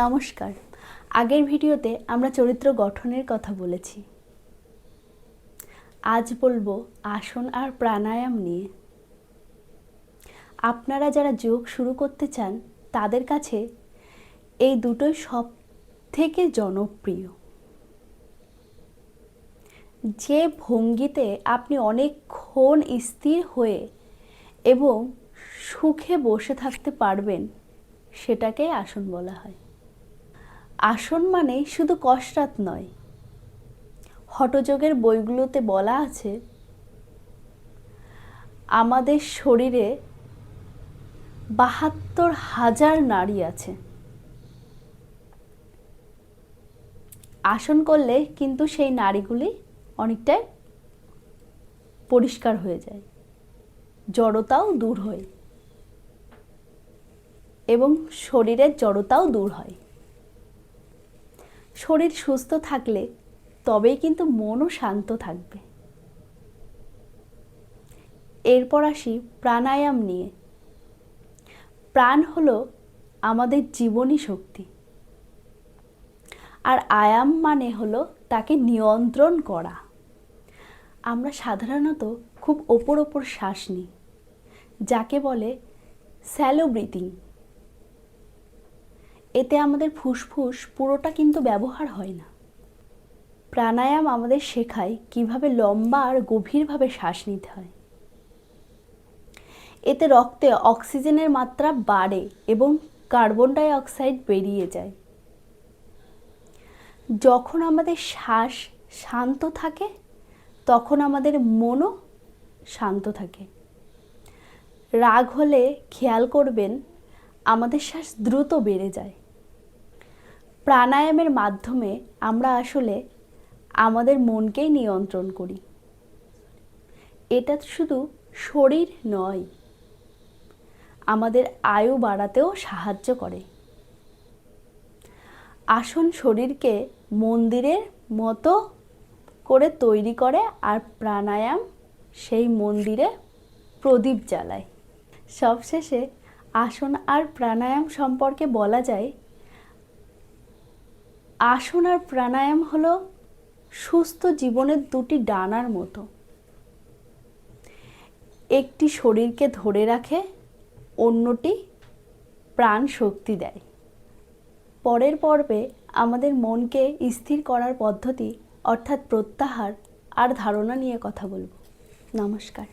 নমস্কার। আগের ভিডিওতে আমরা চরিত্র গঠনের কথা বলেছি। আজ বলবো আসন আর প্রাণায়াম নিয়ে। আপনারা যারা যোগ শুরু করতে চান তাদের কাছে এই দুটোই সবথেকে জনপ্রিয়। যে ভঙ্গিতে আপনি অনেকক্ষণ স্থির হয়ে এবং সুখে বসে থাকতে পারবেন সেটাকেই আসন বলা হয়। আসন মানে শুধু কসরত নয়। হঠযোগের বইগুলোতে বলা আছে আমাদের শরীরে ৭২,০০০ নাড়ি আছে। আসন করলে কিন্তু সেই নাড়িগুলি অনেকটাই পরিষ্কার হয়ে যায়, জড়তাও দূর হয় এবং শরীরের জড়তাও দূর হয়। শরীর সুস্থ থাকলে তবেই কিন্তু মনও শান্ত থাকবে। এরপর আসি প্রাণায়াম নিয়ে। প্রাণ হলো আমাদের জীবনী শক্তি, আর আয়াম মানে হলো তাকে নিয়ন্ত্রণ করা। আমরা সাধারণত খুব ওপর শ্বাস নিই, যাকে বলে স্যালো ব্রিথিং। এতে আমাদের ফুসফুস পুরোটা কিন্তু ব্যবহার হয় না। প্রাণায়াম আমাদের শেখায় কিভাবে লম্বা আর গভীরভাবে শ্বাস নিতে হয়। এতে রক্তে অক্সিজেনের মাত্রা বাড়ে এবং কার্বন ডাই অক্সাইড বেরিয়ে যায়। যখন আমাদের শ্বাস শান্ত থাকে তখন আমাদের মনও শান্ত থাকে। রাগ হলে খেয়াল করবেন আমাদের শ্বাস দ্রুত বেড়ে যায়। প্রাণায়ামের মাধ্যমে আমরা আসলে আমাদের মনকেই নিয়ন্ত্রণ করি। এটা শুধু শরীর নয়, আমাদের আয়ু বাড়াতেও সাহায্য করে। আসন শরীরকে মন্দিরের মতো করে তৈরি করে, আর প্রাণায়াম সেই মন্দিরে প্রদীপ জ্বালায়। সবশেষে আসন আর প্রাণায়াম সম্পর্কে বলা যায়, আসন আর প্রাণায়াম হলো সুস্থ জীবনের দুটি ডানার মতো। একটি শরীরকে ধরে রাখে, অন্যটি প্রাণ শক্তি দেয়। পরের পর্বে আমাদের মনকে স্থির করার পদ্ধতি অর্থাৎ প্রত্যাহার আর ধারণা নিয়ে কথা বলবো। নমস্কার।